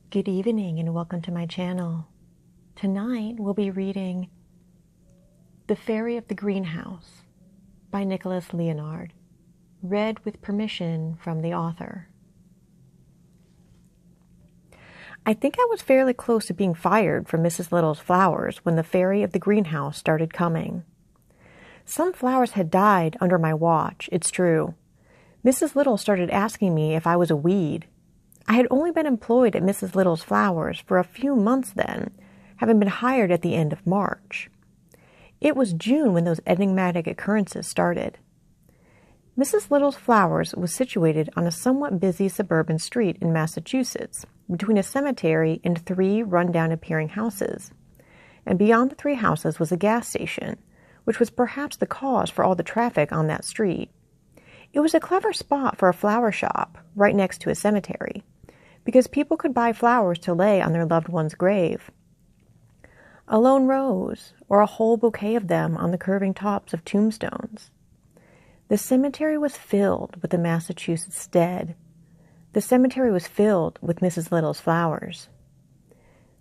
Good evening and welcome to my channel. Tonight we'll be reading The Fairy of the Greenhouse by Nicholas Leonard, read with permission from the author. I think I was fairly close to being fired from Mrs. Little's flowers when the fairy of the greenhouse started coming. Some flowers had died under my watch, it's true. Mrs. Little started asking me if I was a weed. I had only been employed at Mrs. Little's flowers for a few months then, having been hired at the end of March. It was June when those enigmatic occurrences started. Mrs. Little's flowers was situated on a somewhat busy suburban street in Massachusetts, between a cemetery and 3 run-down-appearing houses. And beyond the 3 houses was a gas station, which was perhaps the cause for all the traffic on that street. It was a clever spot for a flower shop, right next to a cemetery, because people could buy flowers to lay on their loved one's grave. A lone rose, or a whole bouquet of them on the curving tops of tombstones. The cemetery was filled with the Massachusetts dead. The cemetery was filled with Mrs. Little's flowers.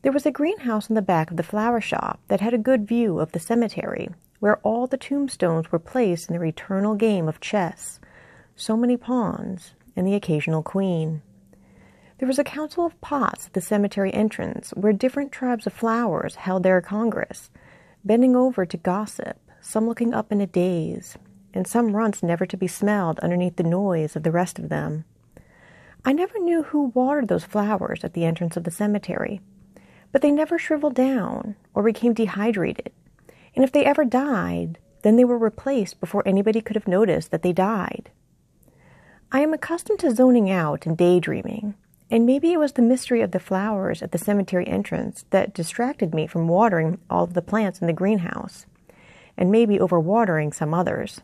There was a greenhouse in the back of the flower shop that had a good view of the cemetery, where all the tombstones were placed in their eternal game of chess, so many pawns, and the occasional queen. There was a council of pots at the cemetery entrance where different tribes of flowers held their congress, bending over to gossip, some looking up in a daze, and some runts never to be smelled underneath the noise of the rest of them. I never knew who watered those flowers at the entrance of the cemetery, but they never shriveled down or became dehydrated, and if they ever died, then they were replaced before anybody could have noticed that they died. I am accustomed to zoning out and daydreaming, and maybe it was the mystery of the flowers at the cemetery entrance that distracted me from watering all of the plants in the greenhouse, and maybe overwatering some others.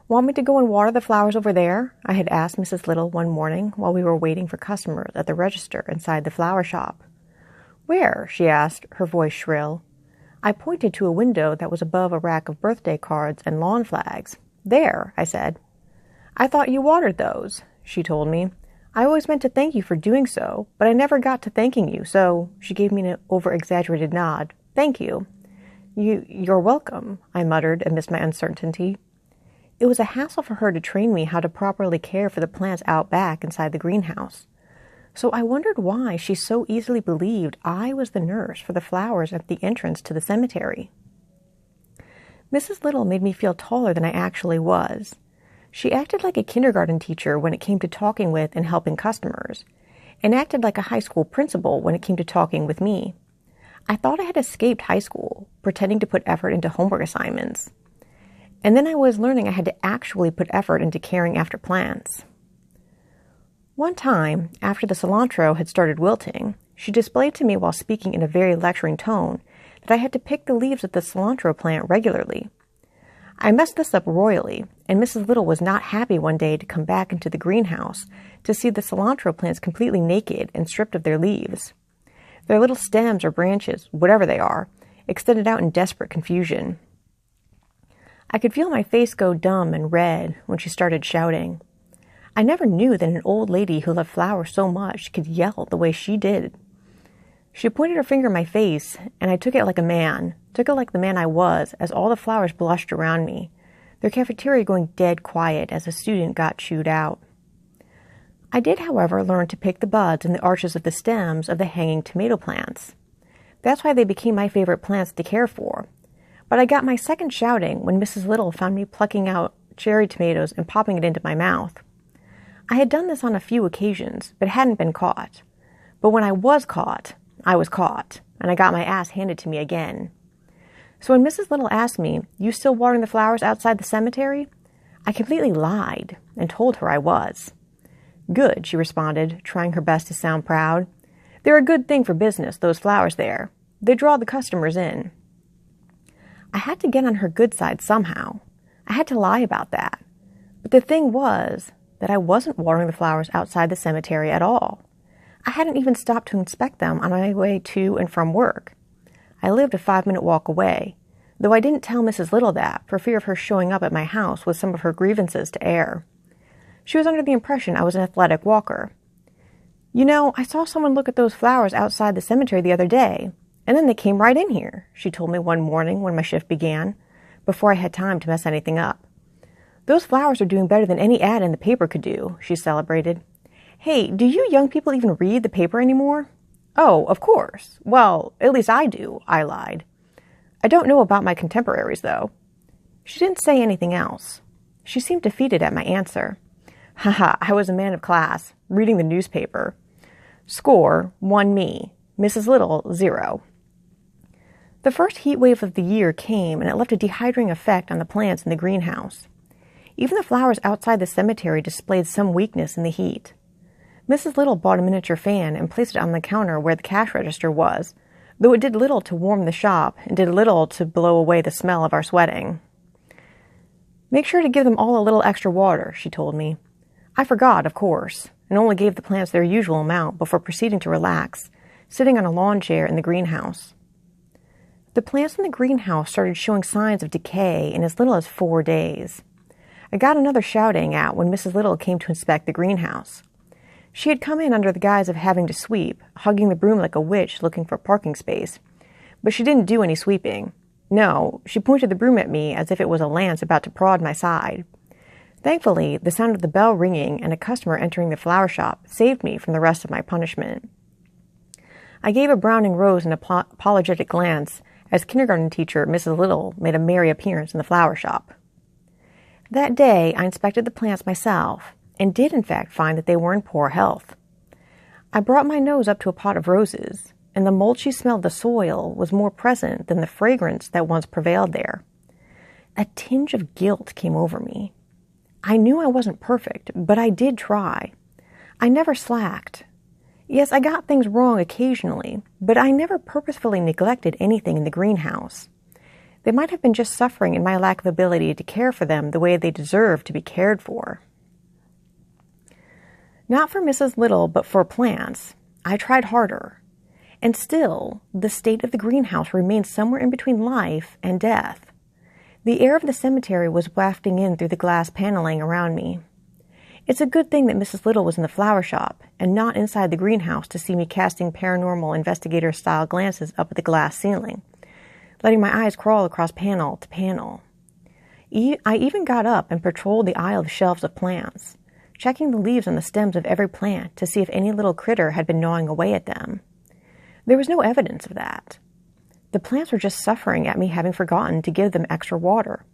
"Want me to go and water the flowers over there?" I had asked Mrs. Little one morning while we were waiting for customers at the register inside the flower shop. "Where?" she asked, her voice shrill. I pointed to a window that was above a rack of birthday cards and lawn flags. "There," I said. "I thought you watered those," she told me. "I always meant to thank you for doing so, but I never got to thanking you, so," she gave me an over-exaggerated nod. "Thank you." You're welcome," I muttered amidst my uncertainty. It was a hassle for her to train me how to properly care for the plants out back inside the greenhouse. So I wondered why she so easily believed I was the nurse for the flowers at the entrance to the cemetery. Mrs. Little made me feel taller than I actually was. She acted like a kindergarten teacher when it came to talking with and helping customers, and acted like a high school principal when it came to talking with me. I thought I had escaped high school, pretending to put effort into homework assignments. And then I was learning I had to actually put effort into caring after plants. One time, after the cilantro had started wilting, she displayed to me while speaking in a very lecturing tone that I had to pick the leaves of the cilantro plant regularly. I messed this up royally, and Mrs. Little was not happy one day to come back into the greenhouse to see the cilantro plants completely naked and stripped of their leaves. Their little stems or branches, whatever they are, extended out in desperate confusion. I could feel my face go dumb and red when she started shouting. I never knew that an old lady who loved flowers so much could yell the way she did. She pointed her finger at my face, and I took it like the man I was, as all the flowers blushed around me, their cafeteria going dead quiet as a student got chewed out. I did, however, learn to pick the buds and the arches of the stems of the hanging tomato plants. That's why they became my favorite plants to care for. But I got my second shouting when Mrs. Little found me plucking out cherry tomatoes and popping it into my mouth. I had done this on a few occasions, but hadn't been caught. But when I was caught, and I got my ass handed to me again. So when Mrs. Little asked me, "You still watering the flowers outside the cemetery?" I completely lied and told her I was. "Good," she responded, trying her best to sound proud. "They're a good thing for business, those flowers there. They draw the customers in." I had to get on her good side somehow. I had to lie about that. But the thing was that I wasn't watering the flowers outside the cemetery at all. I hadn't even stopped to inspect them on my way to and from work. I lived a 5-minute walk away, though I didn't tell Mrs. Little that for fear of her showing up at my house with some of her grievances to air. She was under the impression I was an athletic walker. You know, I saw someone look at those flowers outside the cemetery the other day, and then they came right in here, she told me one morning when my shift began, before I had time to mess anything up. Those flowers are doing better than any ad in the paper could do, she celebrated. Hey, do you young people even read the paper anymore? Oh, of course. Well, at least I do, I lied. I don't know about my contemporaries, though. She didn't say anything else. She seemed defeated at my answer. Haha, I was a man of class, reading the newspaper. Score, 1 me. Mrs. Little, 0. The first heat wave of the year came, and it left a dehydrating effect on the plants in the greenhouse. Even the flowers outside the cemetery displayed some weakness in the heat. Mrs. Little bought a miniature fan and placed it on the counter where the cash register was, though it did little to warm the shop and did little to blow away the smell of our sweating. Make sure to give them all a little extra water, she told me. I forgot, of course, and only gave the plants their usual amount before proceeding to relax, sitting on a lawn chair in the greenhouse. The plants in the greenhouse started showing signs of decay in as little as 4 days. I got another shouting at when Mrs. Little came to inspect the greenhouse. She had come in under the guise of having to sweep, hugging the broom like a witch looking for parking space. But she didn't do any sweeping. No, she pointed the broom at me as if it was a lance about to prod my side. Thankfully, the sound of the bell ringing and a customer entering the flower shop saved me from the rest of my punishment. I gave a Browning rose an apologetic glance as kindergarten teacher Mrs. Little made a merry appearance in the flower shop. That day, I inspected the plants myself, and did in fact find that they were in poor health. I brought my nose up to a pot of roses, and the mulchy smell of the soil was more present than the fragrance that once prevailed there. A tinge of guilt came over me. I knew I wasn't perfect, but I did try. I never slacked. Yes, I got things wrong occasionally, but I never purposefully neglected anything in the greenhouse. They might have been just suffering in my lack of ability to care for them the way they deserve to be cared for. Not for Mrs. Little, but for plants, I tried harder. And still, the state of the greenhouse remained somewhere in between life and death. The air of the cemetery was wafting in through the glass paneling around me. It's a good thing that Mrs. Little was in the flower shop and not inside the greenhouse to see me casting paranormal investigator-style glances up at the glass ceiling, letting my eyes crawl across panel to panel. I even got up and patrolled the aisle of shelves of plants, checking the leaves on the stems of every plant to see if any little critter had been gnawing away at them. There was no evidence of that. The plants were just suffering at me having forgotten to give them extra water,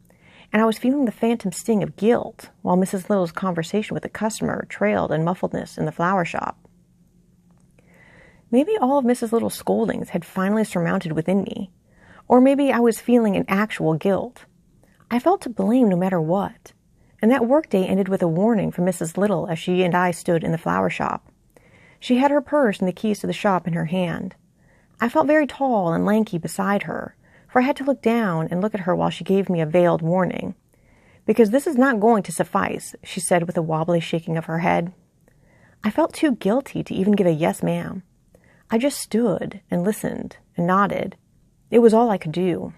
and I was feeling the phantom sting of guilt while Mrs. Little's conversation with the customer trailed in muffledness in the flower shop. Maybe all of Mrs. Little's scoldings had finally surmounted within me, or maybe I was feeling an actual guilt. I felt to blame no matter what, and that workday ended with a warning from Mrs. Little as she and I stood in the flower shop. She had her purse and the keys to the shop in her hand. I felt very tall and lanky beside her, for I had to look down and look at her while she gave me a veiled warning. Because this is not going to suffice, she said with a wobbly shaking of her head. I felt too guilty to even give a yes, ma'am. I just stood and listened and nodded. It was all I could do.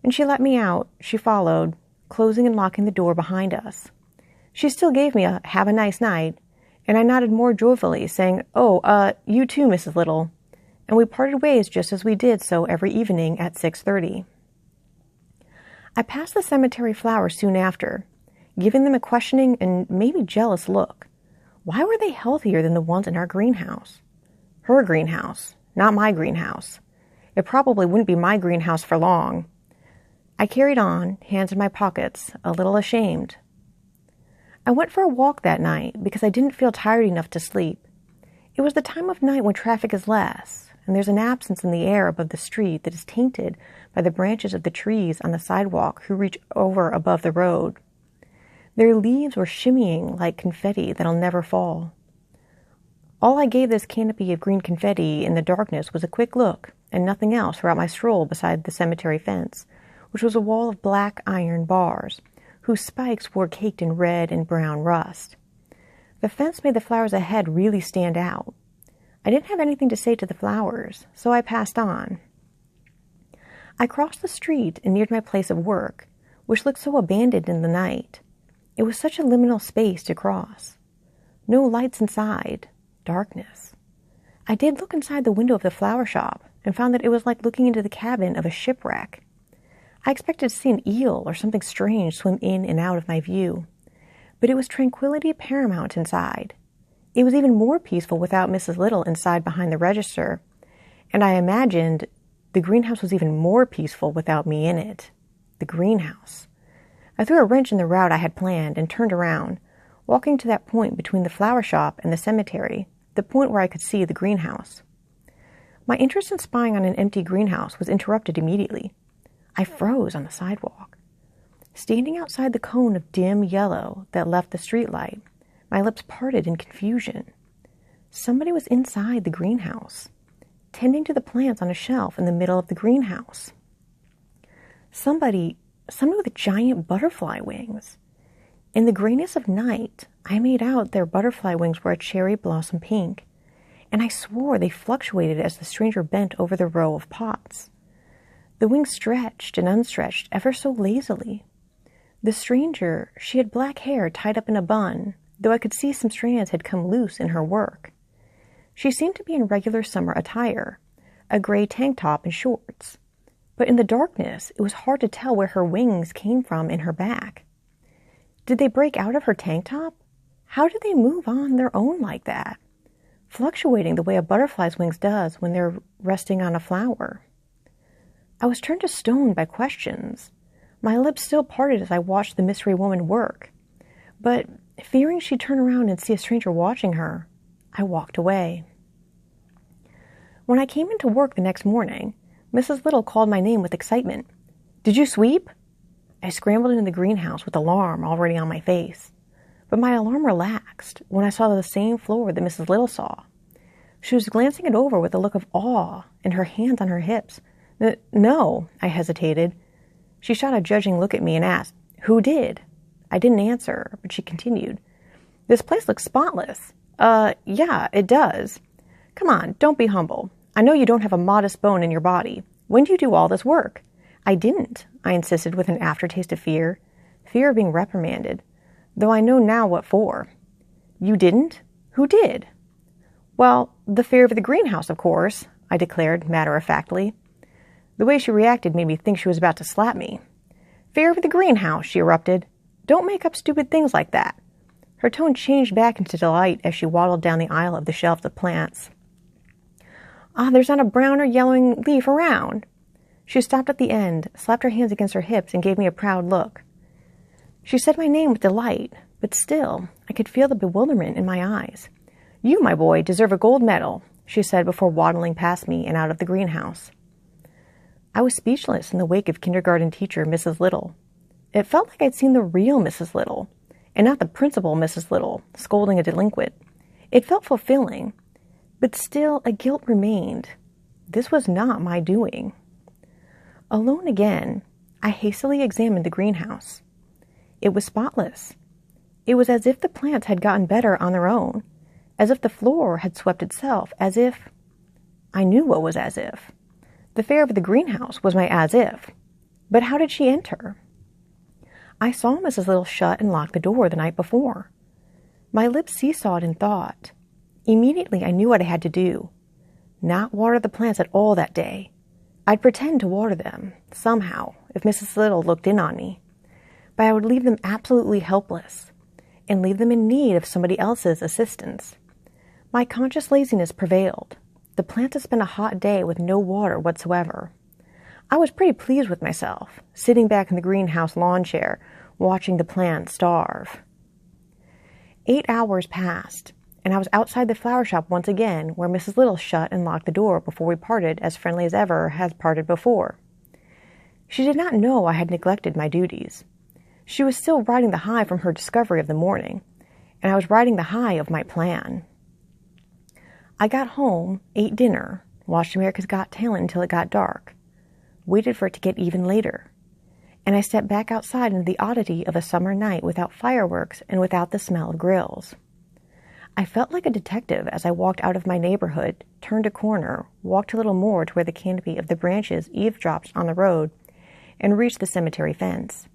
And she let me out. She followed, closing and locking the door behind us. She still gave me a "have a nice night," and I nodded more joyfully, saying, "Oh, you too, Mrs. Little." And we parted ways just as we did so every evening at 6:30. I passed the cemetery flowers soon after, giving them a questioning and maybe jealous look. Why were they healthier than the ones in our greenhouse? Her greenhouse, not my greenhouse. It probably wouldn't be my greenhouse for long. I carried on, hands in my pockets, a little ashamed. I went for a walk that night because I didn't feel tired enough to sleep. It was the time of night when traffic is less, and there's an absence in the air above the street that is tainted by the branches of the trees on the sidewalk who reach over above the road. Their leaves were shimmying like confetti that'll never fall. All I gave this canopy of green confetti in the darkness was a quick look, and nothing else throughout my stroll beside the cemetery fence, which was a wall of black iron bars, whose spikes were caked in red and brown rust. The fence made the flowers ahead really stand out. I didn't have anything to say to the flowers, so I passed on. I crossed the street and neared my place of work, which looked so abandoned in the night. It was such a liminal space to cross. No lights inside, darkness. I did look inside the window of the flower shop and found that it was like looking into the cabin of a shipwreck. I expected to see an eel or something strange swim in and out of my view, but it was tranquility paramount inside. It was even more peaceful without Mrs. Little inside behind the register, and I imagined the greenhouse was even more peaceful without me in it. The greenhouse. I threw a wrench in the route I had planned and turned around, walking to that point between the flower shop and the cemetery, the point where I could see the greenhouse. My interest in spying on an empty greenhouse was interrupted immediately. I froze on the sidewalk. Standing outside the cone of dim yellow that left the streetlight, my lips parted in confusion. Somebody was inside the greenhouse, tending to the plants on a shelf in the middle of the greenhouse. Somebody with giant butterfly wings. In the grayness of night, I made out their butterfly wings were a cherry blossom pink, and I swore they fluctuated as the stranger bent over the row of pots. The wings stretched and unstretched ever so lazily. The stranger, she had black hair tied up in a bun, though I could see some strands had come loose in her work. She seemed to be in regular summer attire, a gray tank top and shorts. But in the darkness, it was hard to tell where her wings came from in her back. Did they break out of her tank top? How did they move on their own like that, fluctuating the way a butterfly's wings does when they're resting on a flower? I was turned to stone by questions. My lips still parted as I watched the mystery woman work. But fearing she'd turn around and see a stranger watching her, I walked away. When I came into work the next morning, Mrs. Little called my name with excitement. "Did you sweep?" I scrambled into the greenhouse with alarm already on my face. But my alarm relaxed when I saw the same floor that Mrs. Little saw. She was glancing it over with a look of awe and her hands on her hips. No, I hesitated. She shot a judging look at me and asked, "Who did?" I didn't answer, but she continued. "This place looks spotless." Yeah, it does. Come on, don't be humble. I know you don't have a modest bone in your body. When do you do all this work?" "I didn't," I insisted with an aftertaste of fear of being reprimanded, though I know now what for. "You didn't? Who did?" "Well, the fear of the greenhouse, of course," I declared matter-of-factly. The way she reacted made me think she was about to slap me. "Fear of the greenhouse," she erupted. "Don't make up stupid things like that." Her tone changed back into delight as she waddled down the aisle of the shelves of plants. There's not a brown or yellowing leaf around." She stopped at the end, slapped her hands against her hips, and gave me a proud look. She said my name with delight, but still, I could feel the bewilderment in my eyes. "You, my boy, deserve a gold medal," she said before waddling past me and out of the greenhouse. I was speechless in the wake of kindergarten teacher Mrs. Little. It felt like I'd seen the real Mrs. Little, and not the principal Mrs. Little, scolding a delinquent. It felt fulfilling, but still a guilt remained. This was not my doing. Alone again, I hastily examined the greenhouse. It was spotless. It was as if the plants had gotten better on their own, as if the floor had swept itself, as if... I knew what was as if. The fare of the greenhouse was my as if. But how did she enter? I saw Mrs. Little shut and lock the door the night before. My lips seesawed in thought. Immediately I knew what I had to do. Not water the plants at all that day. I'd pretend to water them, somehow, if Mrs. Little looked in on me. But I would leave them absolutely helpless, and leave them in need of somebody else's assistance. My conscious laziness prevailed. The plants had spent a hot day with no water whatsoever. I was pretty pleased with myself, sitting back in the greenhouse lawn chair, watching the plants starve. 8 hours passed, and I was outside the flower shop once again, where Mrs. Little shut and locked the door before we parted as friendly as ever had parted before. She did not know I had neglected my duties. She was still riding the high from her discovery of the morning, and I was riding the high of my plan. I got home, ate dinner, watched America's Got Talent until it got dark, waited for it to get even later, and I stepped back outside into the oddity of a summer night without fireworks and without the smell of grills. I felt like a detective as I walked out of my neighborhood, turned a corner, walked a little more to where the canopy of the branches eavesdropped on the road, and reached the cemetery fence.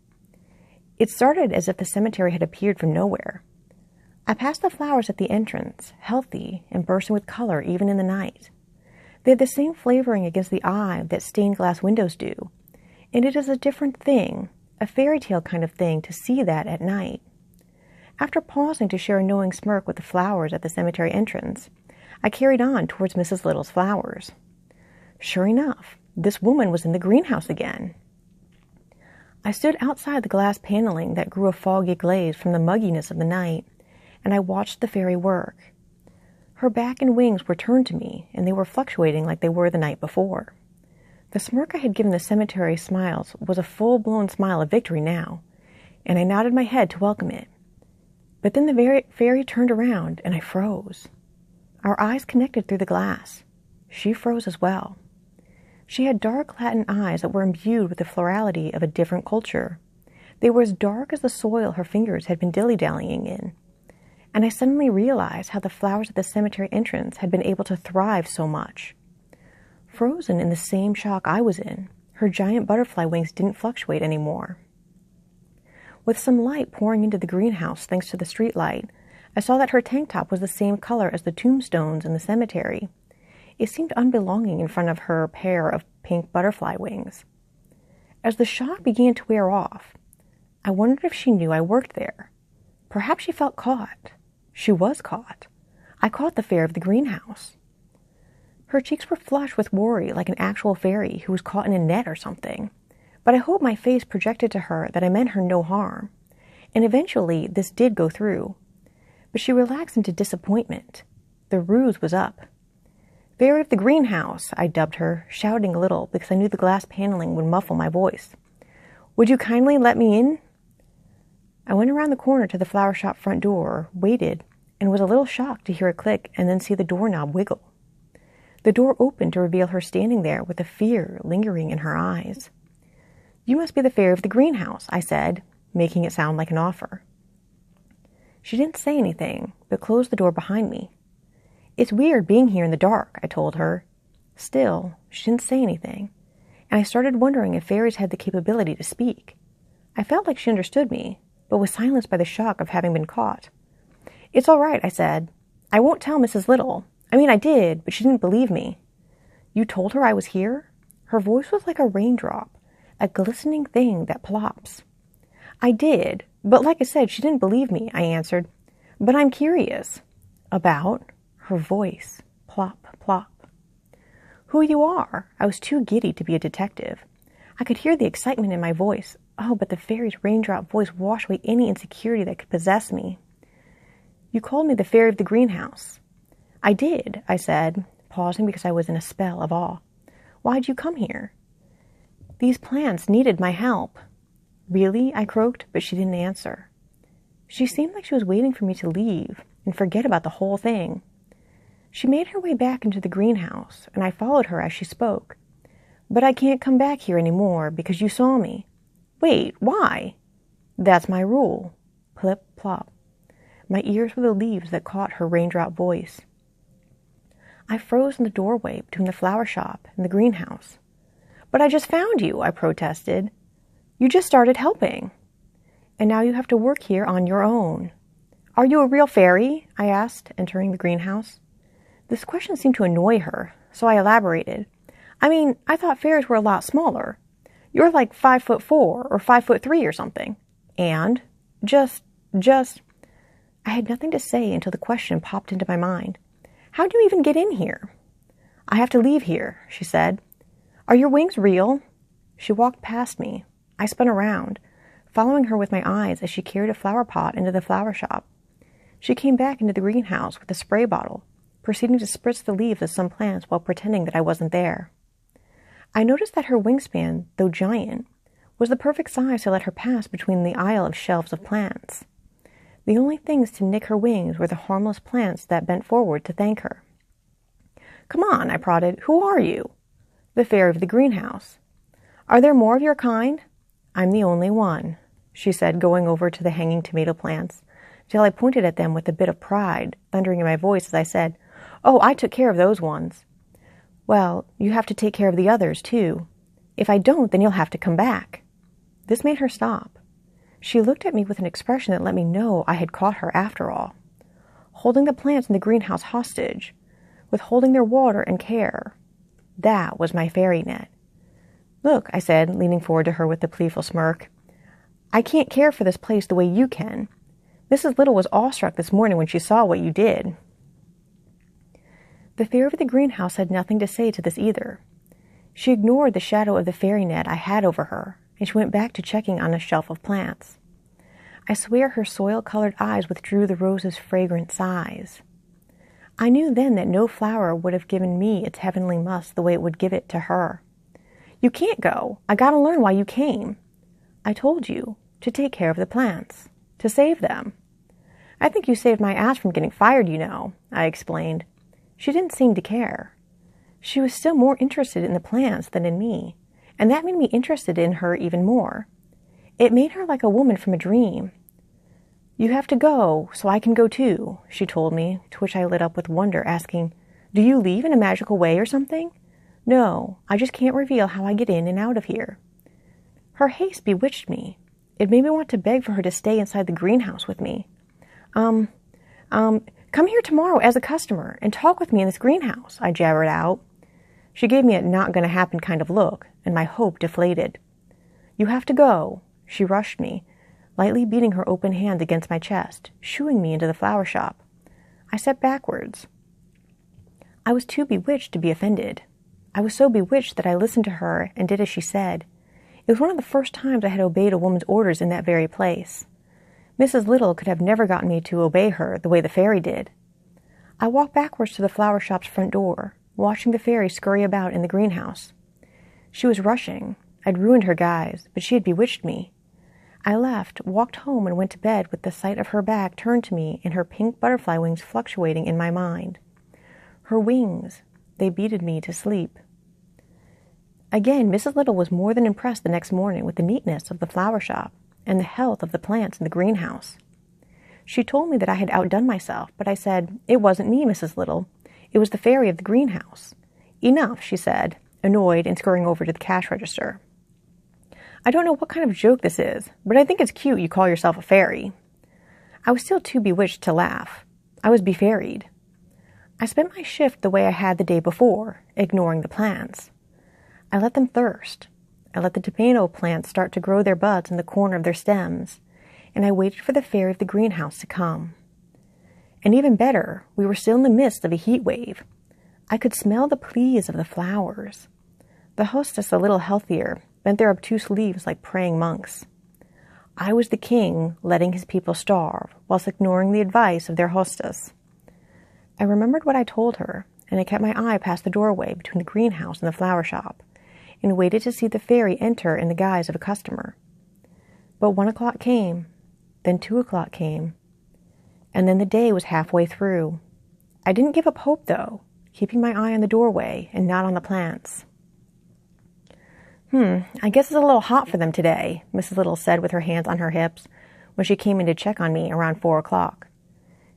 It started as if the cemetery had appeared from nowhere. I passed the flowers at the entrance, healthy and bursting with color even in the night. They had the same flavoring against the eye that stained glass windows do, and it is a different thing, a fairy tale kind of thing, to see that at night. After pausing to share a knowing smirk with the flowers at the cemetery entrance, I carried on towards Mrs. Little's flowers. Sure enough, this woman was in the greenhouse again. I stood outside the glass paneling that grew a foggy glaze from the mugginess of the night, and I watched the fairy work. Her back and wings were turned to me, and they were fluctuating like they were the night before. The smirk I had given the cemetery smiles was a full-blown smile of victory now, and I nodded my head to welcome it. But then the fairy turned around, and I froze. Our eyes connected through the glass. She froze as well. She had dark Latin eyes that were imbued with the florality of a different culture. They were as dark as the soil her fingers had been dilly-dallying in. And I suddenly realized how the flowers at the cemetery entrance had been able to thrive so much. Frozen in the same shock I was in, her giant butterfly wings didn't fluctuate anymore. With some light pouring into the greenhouse thanks to the street light, I saw that her tank top was the same color as the tombstones in the cemetery. It seemed unbelonging in front of her pair of pink butterfly wings. As the shock began to wear off, I wondered if she knew I worked there. Perhaps she felt caught. She was caught. I caught the fairy of the greenhouse. Her cheeks were flushed with worry like an actual fairy who was caught in a net or something, but I hope my face projected to her that I meant her no harm, and eventually this did go through. But she relaxed into disappointment. The ruse was up. "Fairy of the greenhouse," I dubbed her, shouting a little because I knew the glass paneling would muffle my voice. "Would you kindly let me in?" I went around the corner to the flower shop front door, waited, and was a little shocked to hear a click and then see the doorknob wiggle. The door opened to reveal her standing there with the fear lingering in her eyes. "You must be the fairy of the greenhouse," I said, making it sound like an offer. She didn't say anything, but closed the door behind me. "It's weird being here in the dark," I told her. Still, she didn't say anything, and I started wondering if fairies had the capability to speak. I felt like she understood me, but was silenced by the shock of having been caught. "It's all right," I said. "I won't tell Mrs. Little. I mean, I did, but she didn't believe me." "You told her I was here?" Her voice was like a raindrop, a glistening thing that plops. "I did, but like I said, she didn't believe me," I answered. "But I'm curious." "About?" Her voice. Plop, plop. "Who you are." I was too giddy to be a detective. I could hear the excitement in my voice. Oh, but the fairy's raindrop voice washed away any insecurity that could possess me. "You called me the fairy of the greenhouse." "I did," I said, pausing because I was in a spell of awe. "Why'd you come here?" "These plants needed my help." "Really?" I croaked, but she didn't answer. She seemed like she was waiting for me to leave and forget about the whole thing. She made her way back into the greenhouse, and I followed her as she spoke. "But I can't come back here anymore because you saw me." "Wait, why?" "That's my rule." Plip, plop. My ears were the leaves that caught her raindrop voice. I froze in the doorway between the flower shop and the greenhouse. "But I just found you," I protested. "You just started helping." "And now you have to work here on your own." "Are you a real fairy?" I asked, entering the greenhouse. This question seemed to annoy her, so I elaborated. "I mean, I thought fairies were a lot smaller. You're like 5'4" or 5'3" or something. And just... I had nothing to say until the question popped into my mind. "How do you even get in here?" "I have to leave here," she said. "Are your wings real?" She walked past me. I spun around, following her with my eyes as she carried a flower pot into the flower shop. She came back into the greenhouse with a spray bottle, proceeding to spritz the leaves of some plants while pretending that I wasn't there. I noticed that her wingspan, though giant, was the perfect size to let her pass between the aisle of shelves of plants. The only things to nick her wings were the harmless plants that bent forward to thank her. "Come on," I prodded. "Who are you?" "The fairy of the greenhouse." "Are there more of your kind?" "I'm the only one," she said, going over to the hanging tomato plants, till I pointed at them with a bit of pride, thundering in my voice as I said, "Oh, I took care of those ones." "Well, you have to take care of the others, too. If I don't, then you'll have to come back." This made her stop. She looked at me with an expression that let me know I had caught her after all. holding the plants in the greenhouse hostage, withholding their water and care. That was my fairy net. Look, I said, leaning forward to her with a playful smirk. I can't care for this place the way you can. Mrs. Little was awestruck this morning when she saw what you did. The fairy of the greenhouse had nothing to say to this either. She ignored the shadow of the fairy net I had over her, and she went back to checking on a shelf of plants. I swear her soil-colored eyes withdrew the rose's fragrant sighs. I knew then that no flower would have given me its heavenly musk the way it would give it to her. You can't go. I gotta learn why you came. I told you to take care of the plants, to save them. I think you saved my ass from getting fired, you know, I explained. She didn't seem to care. She was still more interested in the plants than in me, and that made me interested in her even more. It made her like a woman from a dream. You have to go, so I can go too, she told me, to which I lit up with wonder, asking, Do you leave in a magical way or something? No, I just can't reveal how I get in and out of here. Her haste bewitched me. It made me want to beg for her to stay inside the greenhouse with me. Come here tomorrow as a customer and talk with me in this greenhouse, I jabbered out. She gave me a not-gonna-happen kind of look, and my hope deflated. You have to go, she rushed me, lightly beating her open hand against my chest, shooing me into the flower shop. I stepped backwards. I was too bewitched to be offended. I was so bewitched that I listened to her and did as she said. It was one of the first times I had obeyed a woman's orders in that very place. Mrs. Little could have never gotten me to obey her the way the fairy did. I walked backwards to the flower shop's front door, watching the fairy scurry about in the greenhouse. She was rushing. I'd ruined her guise, but she had bewitched me. I left, walked home, and went to bed with the sight of her back turned to me and her pink butterfly wings fluctuating in my mind. Her wings, they beaded me to sleep. Again, Mrs. Little was more than impressed the next morning with the neatness of the flower shop and the health of the plants in the greenhouse. She told me that I had outdone myself, but I said, It wasn't me, Mrs. Little. It was the fairy of the greenhouse. Enough, she said, annoyed and scurrying over to the cash register. I don't know what kind of joke this is, but I think it's cute you call yourself a fairy. I was still too bewitched to laugh. I was befaiриed. I spent my shift the way I had the day before, ignoring the plants. I let them thirst. I let the tomato plants start to grow their buds in the corner of their stems, and I waited for the fairy of the greenhouse to come. And even better, we were still in the midst of a heat wave. I could smell the pleas of the flowers. The hostess, a little healthier, bent their obtuse leaves like praying monks. I was the king letting his people starve, whilst ignoring the advice of their hostess. I remembered what I told her, and I kept my eye past the doorway between the greenhouse and the flower shop, and waited to see the fairy enter in the guise of a customer. But 1 o'clock came, then 2 o'clock came, and then the day was halfway through. I didn't give up hope, though, keeping my eye on the doorway and not on the plants. I guess it's a little hot for them today, Mrs. Little said with her hands on her hips when she came in to check on me around 4 o'clock.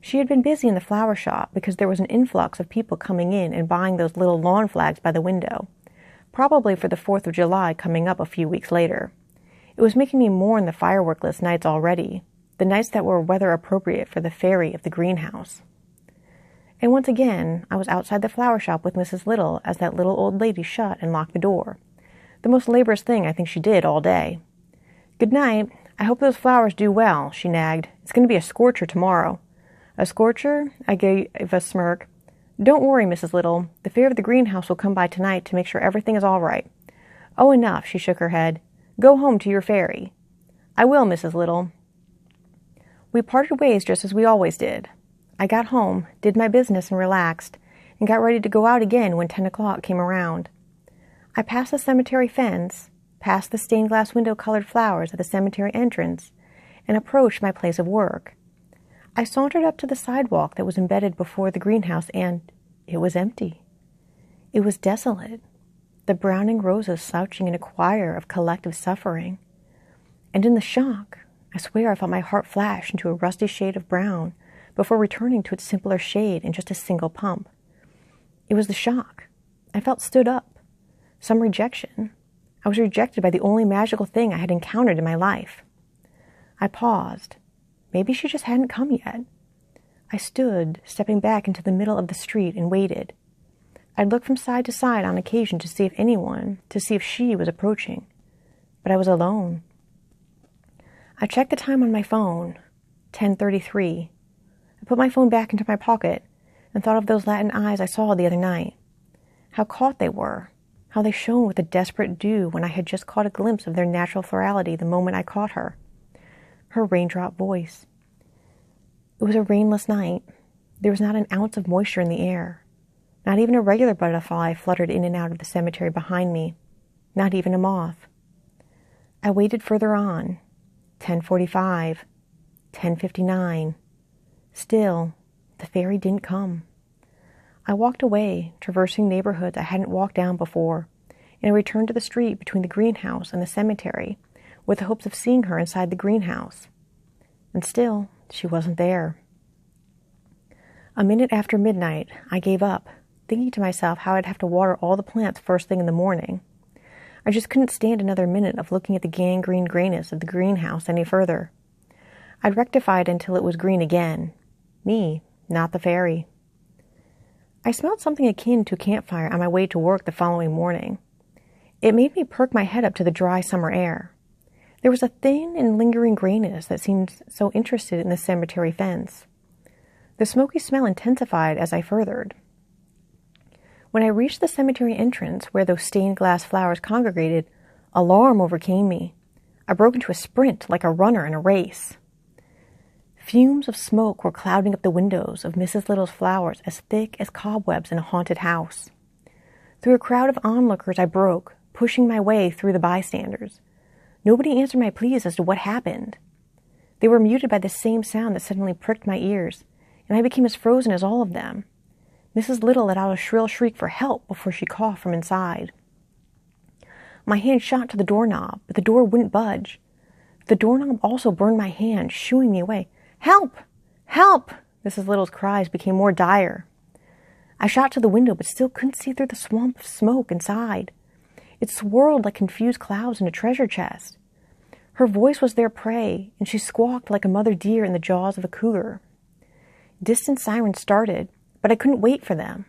She had been busy in the flower shop because there was an influx of people coming in and buying those little lawn flags by the window, probably for the 4th of July coming up a few weeks later. It was making me mourn the fireworkless nights already, the nights that were weather appropriate for the fairy of the greenhouse. And once again, I was outside the flower shop with Mrs. Little as that little old lady shut and locked the door. The most laborious thing I think she did all day. Good night. I hope those flowers do well, she nagged. It's going to be a scorcher tomorrow. A scorcher? I gave a smirk. Don't worry, Mrs. Little. The fairy of the greenhouse will come by tonight to make sure everything is all right. Oh, enough, she shook her head. Go home to your fairy. I will, Mrs. Little. We parted ways just as we always did. I got home, did my business and relaxed, and got ready to go out again when 10 o'clock came around. I passed the cemetery fence, past the stained glass window-colored flowers at the cemetery entrance, and approached my place of work. I sauntered up to the sidewalk that was embedded before the greenhouse, and it was empty. It was desolate, the browning roses slouching in a choir of collective suffering. And in the shock, I swear I felt my heart flash into a rusty shade of brown before returning to its simpler shade in just a single pump. It was the shock. I felt stood up. Some rejection. I was rejected by the only magical thing I had encountered in my life. I paused. Maybe she just hadn't come yet. I stood, stepping back into the middle of the street, and waited. I'd look from side to side on occasion to see if she was approaching. But I was alone. I checked the time on my phone, 10:33. I put my phone back into my pocket and thought of those Latin eyes I saw the other night. How caught they were, how they shone with a desperate dew when I had just caught a glimpse of their natural florality the moment I caught her. Her raindrop voice. It was a rainless night. There was not an ounce of moisture in the air. Not even a regular butterfly fluttered in and out of the cemetery behind me. Not even a moth. I waited further on. 10:45. 10:59. Still, the fairy didn't come. I walked away, traversing neighborhoods I hadn't walked down before, and I returned to the street between the greenhouse and the cemetery, with the hopes of seeing her inside the greenhouse. And still, she wasn't there. A minute after midnight, I gave up, thinking to myself how I'd have to water all the plants first thing in the morning. I just couldn't stand another minute of looking at the gangrene grayness of the greenhouse any further. I'd rectify it until it was green again. Me, not the fairy. I smelled something akin to a campfire on my way to work the following morning. It made me perk my head up to the dry summer air. There was a thin and lingering grayness that seemed so interested in the cemetery fence. The smoky smell intensified as I furthered. When I reached the cemetery entrance where those stained glass flowers congregated, alarm overcame me. I broke into a sprint like a runner in a race. Fumes of smoke were clouding up the windows of Mrs. Little's flowers as thick as cobwebs in a haunted house. Through a crowd of onlookers I broke, pushing my way through the bystanders. Nobody answered my pleas as to what happened. They were muted by the same sound that suddenly pricked my ears, and I became as frozen as all of them. Mrs. Little let out a shrill shriek for help before she coughed from inside. My hand shot to the doorknob, but the door wouldn't budge. The doorknob also burned my hand, shooing me away. "Help! Help!" Mrs. Little's cries became more dire. I shot to the window, but still couldn't see through the swamp of smoke inside. It swirled like confused clouds in a treasure chest. Her voice was their prey, and she squawked like a mother deer in the jaws of a cougar. Distant sirens started, but I couldn't wait for them.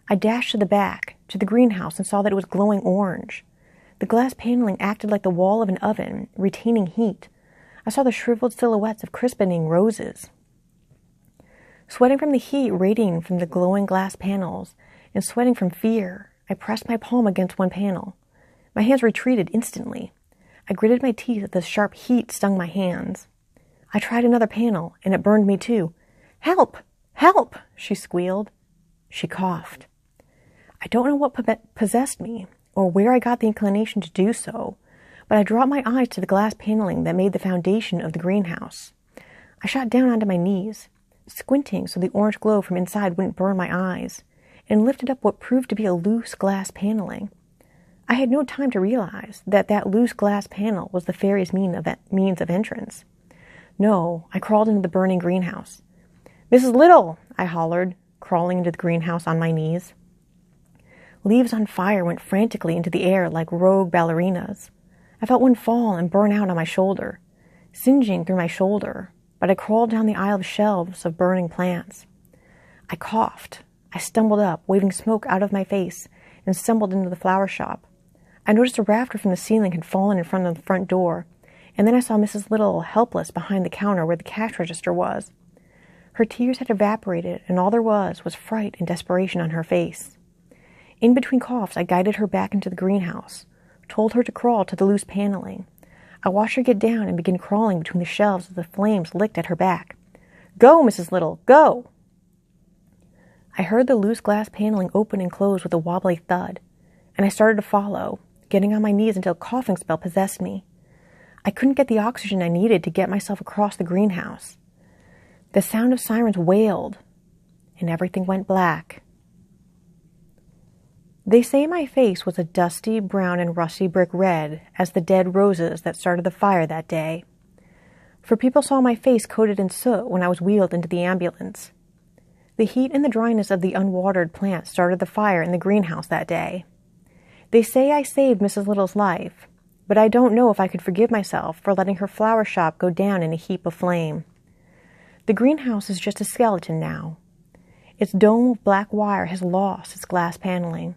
I dashed to the back, to the greenhouse, and saw that it was glowing orange. The glass paneling acted like the wall of an oven, retaining heat. I saw the shriveled silhouettes of crispening roses. Sweating from the heat radiating from the glowing glass panels, and sweating from fear, I pressed my palm against one panel. My hands retreated instantly. I gritted my teeth as the sharp heat stung my hands. I tried another panel, and it burned me too. "Help! Help!" she squealed. She coughed. I don't know what possessed me, or where I got the inclination to do so, but I dropped my eyes to the glass paneling that made the foundation of the greenhouse. I shot down onto my knees, squinting so the orange glow from inside wouldn't burn my eyes, and lifted up what proved to be a loose glass paneling. I had no time to realize that that loose glass panel was the fairy's means of entrance. No, I crawled into the burning greenhouse. "Mrs. Little!" I hollered, crawling into the greenhouse on my knees. Leaves on fire went frantically into the air like rogue ballerinas. I felt one fall and burn out on my shoulder, singeing through my shoulder, but I crawled down the aisle of shelves of burning plants. I coughed. I stumbled up, waving smoke out of my face, and stumbled into the flower shop. I noticed a rafter from the ceiling had fallen in front of the front door, and then I saw Mrs. Little helpless behind the counter where the cash register was. Her tears had evaporated, and all there was fright and desperation on her face. In between coughs, I guided her back into the greenhouse, told her to crawl to the loose paneling. I watched her get down and begin crawling between the shelves as the flames licked at her back. "Go, Mrs. Little, go!" I heard the loose glass paneling open and close with a wobbly thud, and I started to follow, getting on my knees until a coughing spell possessed me. I couldn't get the oxygen I needed to get myself across the greenhouse. The sound of sirens wailed, and everything went black. They say my face was a dusty brown and rusty brick red as the dead roses that started the fire that day. For people saw my face coated in soot when I was wheeled into the ambulance. The heat and the dryness of the unwatered plants started the fire in the greenhouse that day. They say I saved Mrs. Little's life, but I don't know if I could forgive myself for letting her flower shop go down in a heap of flame. The greenhouse is just a skeleton now. Its dome of black wire has lost its glass paneling,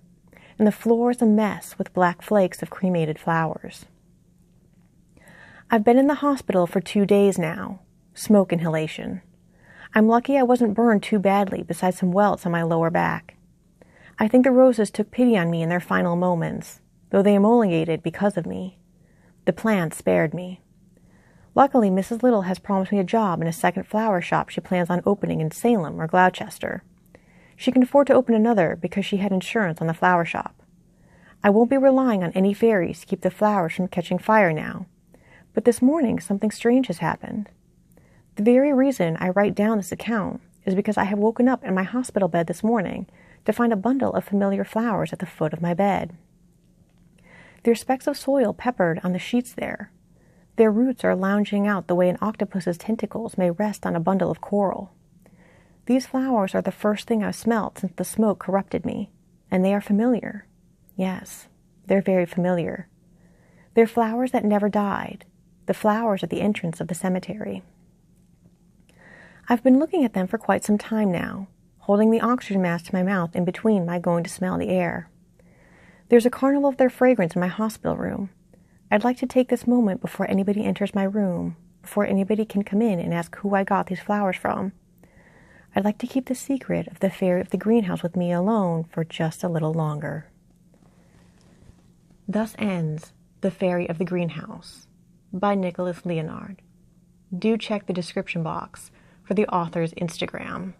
and the floor is a mess with black flakes of cremated flowers. I've been in the hospital for 2 days now. Smoke inhalation. I'm lucky I wasn't burned too badly besides some welts on my lower back. I think the roses took pity on me in their final moments, though they emoliated because of me. The plants spared me. Luckily, Mrs. Little has promised me a job in a second flower shop she plans on opening in Salem or Gloucester. She can afford to open another because she had insurance on the flower shop. I won't be relying on any fairies to keep the flowers from catching fire now. But this morning, something strange has happened. The very reason I write down this account is because I have woken up in my hospital bed this morning to find a bundle of familiar flowers at the foot of my bed. There are specks of soil peppered on the sheets there. Their roots are lounging out the way an octopus's tentacles may rest on a bundle of coral. These flowers are the first thing I've smelt since the smoke corrupted me, and they are familiar. Yes, they're very familiar. They're flowers that never died, the flowers at the entrance of the cemetery. I've been looking at them for quite some time now, holding the oxygen mask to my mouth in between my going to smell the air. There's a carnival of their fragrance in my hospital room. I'd like to take this moment before anybody enters my room, before anybody can come in and ask who I got these flowers from. I'd like to keep the secret of the fairy of the greenhouse with me alone for just a little longer. Thus ends The Fairy of the Greenhouse by Nicholas Leonard. Do check the description box for the author's Instagram.